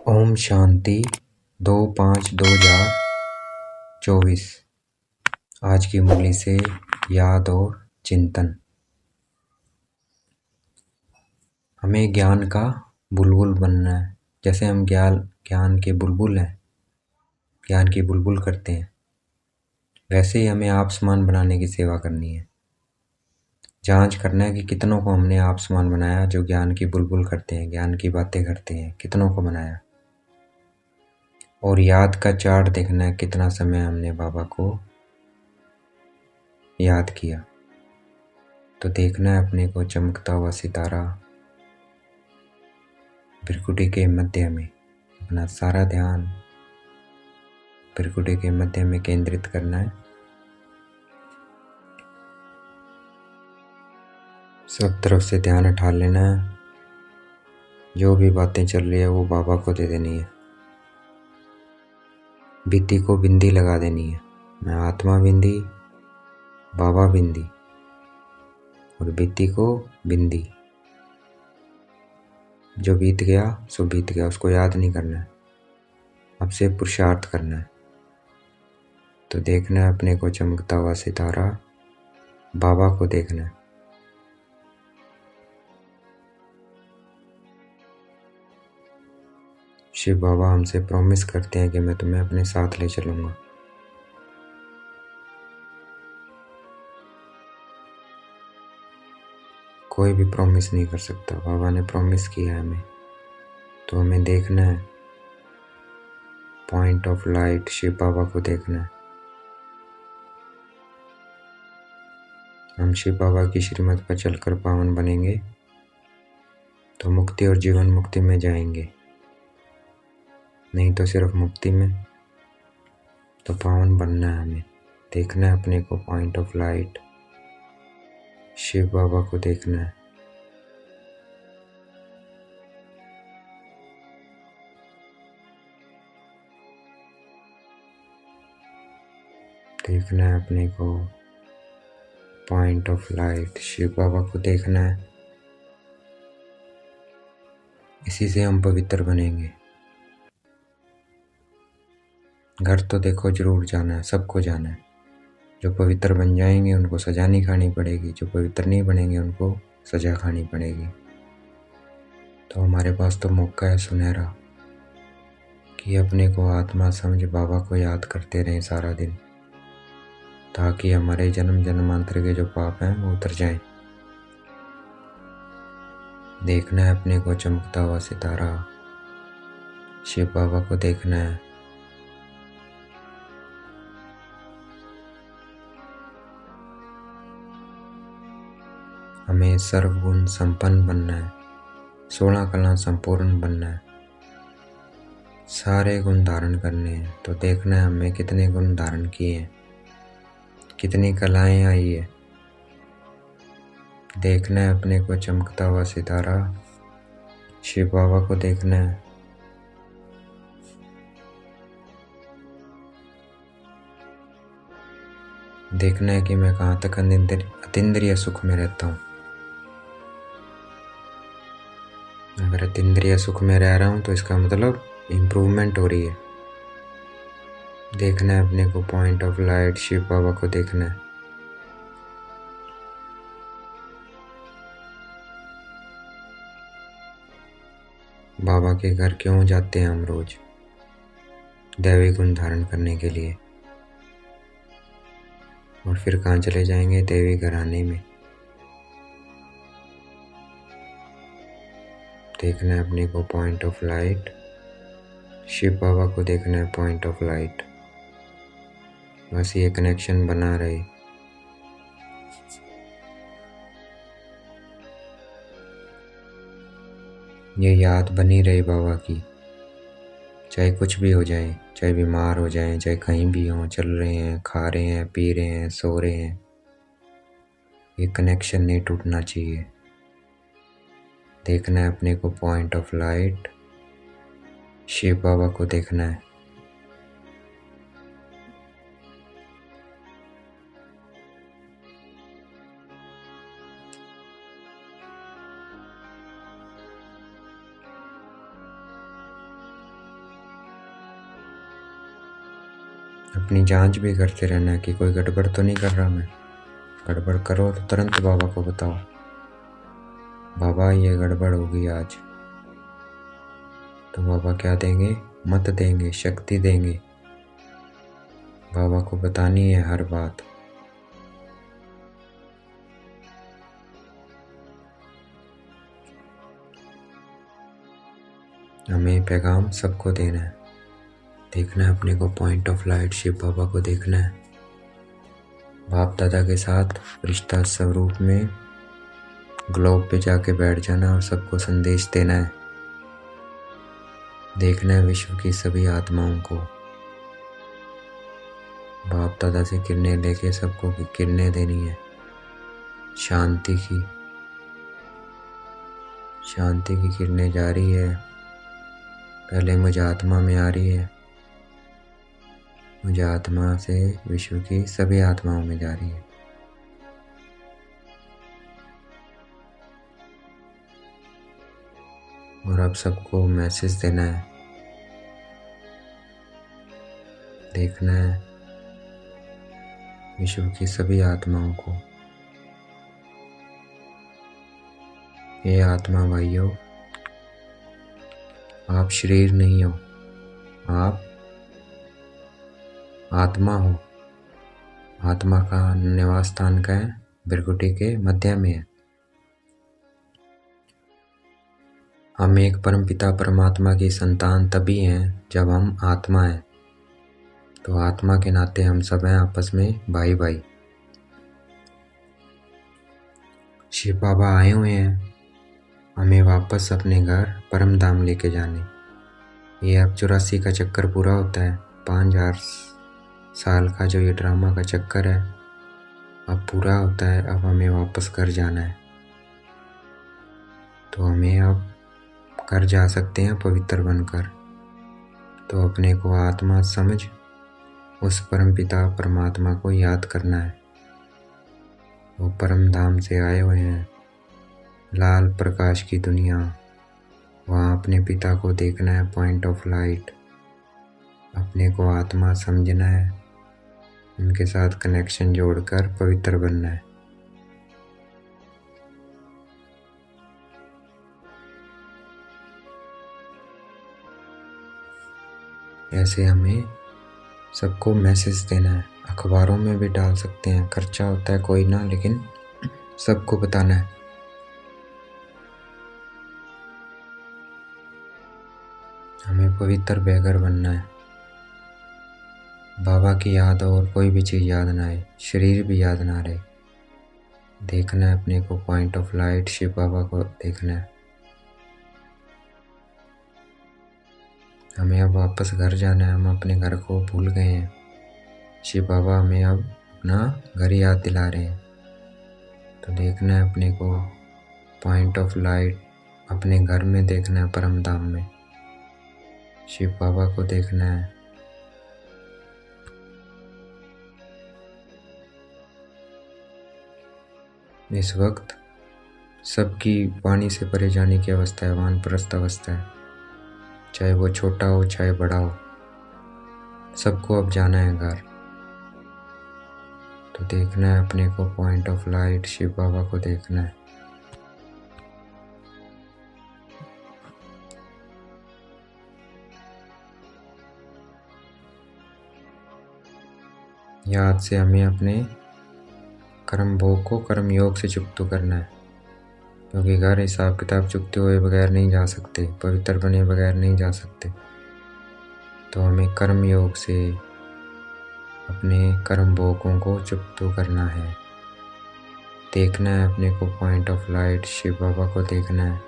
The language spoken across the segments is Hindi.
ओम शांति 2/5/2024। आज की मुरली से याद और चिंतन। हमें ज्ञान का बुलबुल बनना है। जैसे हम ज्ञान के बुलबुल हैं, ज्ञान की बुलबुल करते हैं, वैसे ही हमें आप समान बनाने की सेवा करनी है। जांच करना है कि कितनों को हमने आप समान बनाया, जो ज्ञान की बुलबुल करते हैं, ज्ञान की बातें करते हैं, कितनों को बनाया। और याद का चार्ट देखना है, कितना समय हमने बाबा को याद किया। तो देखना है अपने को चमकता हुआ सितारा भ्रिकुटी के मध्य में। अपना सारा ध्यान भ्रिकुटी के मध्य में केंद्रित करना है। सब तरफ से ध्यान उठा लेना है। जो भी बातें चल रही है वो बाबा को दे देनी है। बिंदी को बिंदी लगा देनी है। मैं आत्मा बिंदी, बाबा बिंदी, और बिंदी को बिंदी। जो बीत गया सो बीत गया, उसको याद नहीं करना है। अब से पुरुषार्थ करना है। तो देखना है अपने को चमकता हुआ सितारा, बाबा को देखना है। शिव बाबा हमसे प्रॉमिस करते हैं कि मैं तुम्हें अपने साथ ले चलूंगा। कोई भी प्रॉमिस नहीं कर सकता, बाबा ने प्रॉमिस किया है हमें। तो हमें देखना है पॉइंट ऑफ लाइट, शिव बाबा को देखना है। हम शिव बाबा की श्रीमत पर चलकर पावन बनेंगे तो मुक्ति और जीवन मुक्ति में जाएंगे, नहीं तो सिर्फ मुक्ति में। तो पावन बनना है हमें। देखना है अपने को पॉइंट ऑफ लाइट, शिव बाबा को देखना है। देखना है अपने को पॉइंट ऑफ लाइट, शिव बाबा को देखना है। इसी से हम पवित्र बनेंगे। घर तो देखो जरूर जाना है, सबको जाना है। जो पवित्र बन जाएंगे उनको सजा नहीं खानी पड़ेगी, जो पवित्र नहीं बनेंगे उनको सजा खानी पड़ेगी। तो हमारे पास तो मौका है सुनहरा कि अपने को आत्मा समझ बाबा को याद करते रहें सारा दिन, ताकि हमारे जन्म जन्मांतर के जो पाप हैं वो उतर जाएं। देखना है अपने को चमकता हुआ सितारा, शिव बाबा को देखना है। हमें सर्वगुण संपन्न बनना है, 16 कला संपूर्ण बनना है, सारे गुण धारण करने हैं। तो देखना है हमें कितने गुण धारण किए हैं, कितनी कलाएं आई है। देखना है अपने को चमकता हुआ सितारा, शिव बाबा को देखना है। देखना है कि मैं कहाँ तक अतीन्द्रिय सुख में रहता हूँ। अगर अतीन्द्रिय सुख में रह रहा हूँ तो इसका मतलब इम्प्रूवमेंट हो रही है। देखना है अपने को पॉइंट ऑफ लाइट, शिव बाबा को देखना है। बाबा के घर क्यों जाते हैं हम रोज? दैवी गुण धारण करने के लिए। और फिर कहाँ चले जाएंगे? दैवी घराने में। देखना है अपने को पॉइंट ऑफ लाइट, शिव बाबा को देखना है पॉइंट ऑफ लाइट। बस ये कनेक्शन बना रहे। ये याद बनी रहे बाबा की, चाहे कुछ भी हो जाए, चाहे बीमार हो जाए, चाहे कहीं भी हो, चल रहे हैं, खा रहे हैं, पी रहे हैं, सो रहे हैं, ये कनेक्शन नहीं टूटना चाहिए। देखना है अपने को पॉइंट ऑफ लाइट, शिव बाबा को देखना है। अपनी जांच भी करते रहना है कि कोई गड़बड़ तो नहीं कर रहा मैं। गड़बड़ करो तो तुरंत बाबा को बताओ, बाबा ये गड़बड़ होगी आज। तो बाबा क्या देंगे? मत देंगे, शक्ति देंगे। बाबा को बतानी है हर बात। हमें पैगाम सबको देना है। देखना है अपने को पॉइंट ऑफ लाइट शिव बाबा को देखना है। बाप दादा के साथ रिश्ता स्वरूप में ग्लोब पे जाके बैठ जाना और सबको संदेश देना है। देखना है विश्व की सभी आत्माओं को। बाप दादा से किरणें लेके सबको किरणें देनी है शांति की। शांति की किरणें जा रही है, पहले मुझे आत्मा में आ रही है, मुझे आत्मा से विश्व की सभी आत्माओं में जा रही है। और अब सबको मैसेज देना है। देखना है विश्व की सभी आत्माओं को, ये आत्मा भाइयों, आप शरीर नहीं हो, आप आत्मा हो। आत्मा का निवास स्थान का है भृकुटी के मध्य में है। हम एक परमपिता परमात्मा की संतान तभी हैं जब हम आत्मा हैं। तो आत्मा के नाते हम सब हैं आपस में भाई भाई। शिव बाबा आए हुए हैं हमें वापस अपने घर परम धाम लेके जाने। ये अब 84 का चक्कर पूरा होता है। 5000 साल का जो ये ड्रामा का चक्कर है अब पूरा होता है। अब हमें वापस घर जाना है। तो हमें अब घर जा सकते हैं पवित्र बनकर। तो अपने को आत्मा समझ उस परम पिता परमात्मा को याद करना है। वो परम धाम से आए हुए हैं, लाल प्रकाश की दुनिया। वहाँ अपने पिता को देखना है, पॉइंट ऑफ लाइट। अपने को आत्मा समझना है, उनके साथ कनेक्शन जोड़कर पवित्र बनना है। ऐसे हमें सबको मैसेज देना है। अखबारों में भी डाल सकते हैं, खर्चा होता है कोई ना, लेकिन सबको बताना है। हमें पवित्र बेघर बनना है। बाबा की याद हो और कोई भी चीज़ याद ना आए, शरीर भी याद ना रहे। देखना है अपने को पॉइंट ऑफ लाइट शिव बाबा को देखना है। हमें अब वापस घर जाना है। हम अपने घर को भूल गए हैं। शिव बाबा हमें अब अपना घर याद दिला रहे हैं। तो देखना है अपने को पॉइंट ऑफ लाइट अपने घर में देखना है, परम धाम में शिव बाबा को देखना है। इस वक्त सबकी वाणी से परे जाने की अवस्था है, वानप्रस्थ अवस्था है। चाहे वो छोटा हो चाहे बड़ा हो, सबको अब जाना है घर। तो देखना है अपने को पॉइंट ऑफ लाइट शिव बाबा को देखना है। याद से हमें अपने कर्म भोग को कर्म योग से चुकता करना है, क्योंकि घर हिसाब किताब चुकते हुए बगैर नहीं जा सकते, पवित्र बने बगैर नहीं जा सकते। तो हमें कर्म योग से अपने कर्म भोगों को चुकता करना है। देखना है अपने को पॉइंट ऑफ लाइट शिव बाबा को देखना है।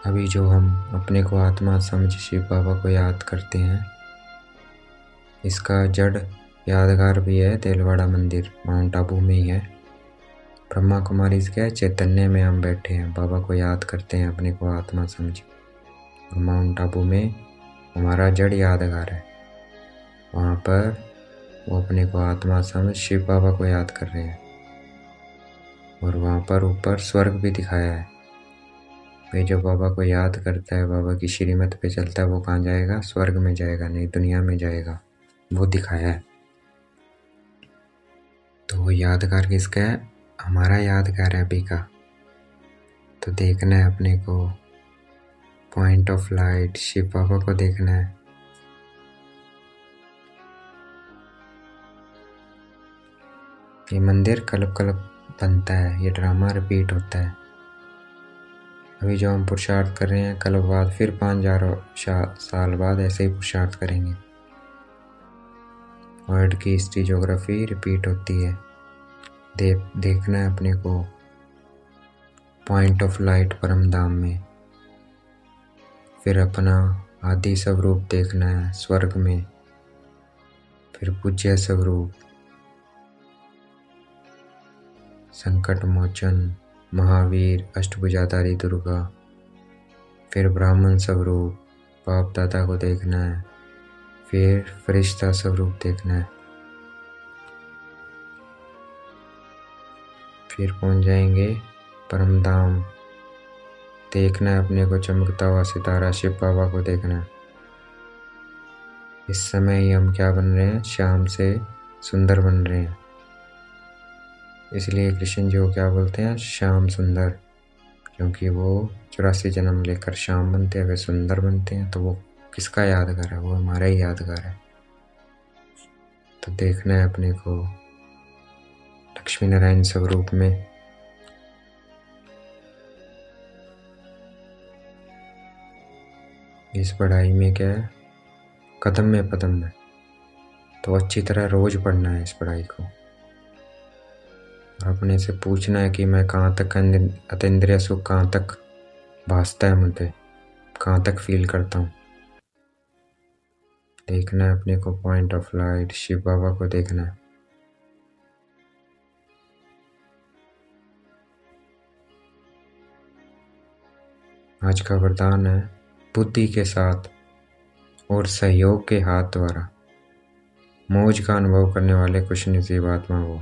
अभी जो हम अपने को आत्मा समझ शिव बाबा को याद करते हैं, इसका जड़ यादगार भी है देलवाड़ा मंदिर, माउंट आबू में ही है। ब्रह्मा कुमारी के चैतन्य में हम बैठे हैं, बाबा को याद करते हैं अपने को आत्मा समझ। और माउंट आबू में हमारा जड़ यादगार है। वहाँ पर वो अपने को आत्मा समझ शिव बाबा को याद कर रहे हैं। और वहाँ पर ऊपर स्वर्ग भी दिखाया है। भाई जो बाबा को याद करता है, बाबा की श्रीमत पे चलता है, वो कहाँ जाएगा? स्वर्ग में जाएगा, नहीं दुनिया में जाएगा। वो दिखाया है। तो वो यादगार किसका है? हमारा यादगार है अभी का। तो देखना है अपने को पॉइंट ऑफ लाइट, शिव बाबा को देखना है। ये मंदिर कल्प कल्प बनता है, ये ड्रामा रिपीट होता है। अभी जो हम पुरुषार्थ कर रहे हैं, कल्प बाद फिर 5000 साल बाद ऐसे ही पुरुषार्थ करेंगे। वर्ल्ड की हिस्ट्री ज्योग्राफी रिपीट होती है। देखना है अपने को पॉइंट ऑफ लाइट परम धाम में। फिर अपना आदि स्वरूप देखना है स्वर्ग में। फिर पूज्य स्वरूप, संकट मोचन महावीर, अष्टभुजाधारी दुर्गा। फिर ब्राह्मण स्वरूप, बाप दादा को देखना है। फिर फरिश्ता स्वरूप देखना है। फिर पहुंच जाएंगे परम धाम। देखना है अपने को चमकता हुआ सितारा, शिव बाबा को देखना है। इस समय ही हम क्या बन रहे हैं? श्याम से सुंदर बन रहे हैं। इसलिए कृष्ण जी को क्या बोलते हैं? श्याम सुंदर, क्योंकि वो 84 जन्म लेकर श्याम बनते हैं, वे सुंदर बनते हैं। तो वो किसका यादगार है? वो हमारा ही यादगार है। तो देखना है अपने को लक्ष्मी नारायण स्वरूप में। इस पढ़ाई में क्या है? कदम में पदम में। तो अच्छी तरह रोज पढ़ना है इस पढ़ाई को। और अपने से पूछना है कि मैं कहाँ तक अतीन्द्रिय सुख कहाँ तक भासता है मुझे, कहाँ तक फील करता हूँ। देखना है अपने को पॉइंट ऑफ लाइट, शिव बाबा को देखना है। आज का वरदान है बुद्धि के साथ और सहयोग के हाथ द्वारा मौज का अनुभव करने वाले कुछ नसीब आत्मा वो।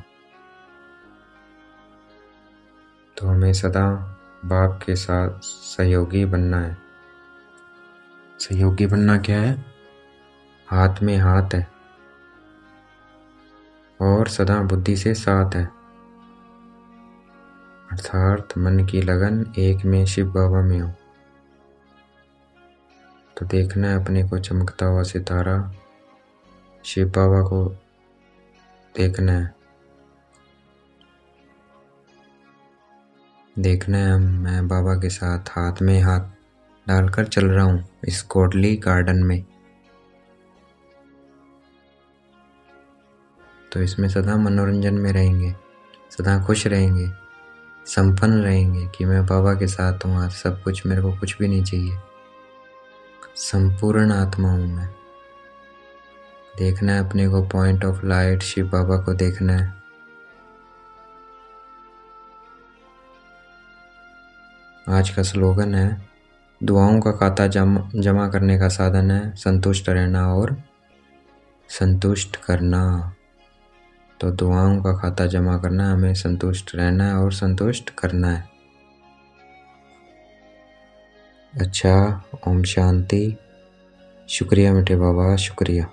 तो हमें सदा बाप के साथ सहयोगी बनना है। सहयोगी बनना क्या है? हाथ में हाथ है और सदा बुद्धि से साथ है, अर्थात मन की लगन एक में शिव बाबा में हो। तो देखना है अपने को चमकता हुआ सितारा, शिव बाबा को देखना है। देखना है मैं बाबा के साथ हाथ में हाथ डालकर चल रहा हूँ इस कोटली गार्डन में। तो इसमें सदा मनोरंजन में रहेंगे, सदा खुश रहेंगे, संपन्न रहेंगे कि मैं बाबा के साथ हूँ और सब कुछ, मेरे को कुछ भी नहीं चाहिए, संपूर्ण आत्मा हूँ मैं। देखना है अपने को पॉइंट ऑफ लाइट, शिव बाबा को देखना है। आज का स्लोगन है दुआओं का खाता जमा करने का साधन है संतुष्ट रहना और संतुष्ट करना। तो दुआओं का खाता जमा करना, हमें संतुष्ट रहना है और संतुष्ट करना है। अच्छा, ओम शांति। शुक्रिया मीठे बाबा, शुक्रिया।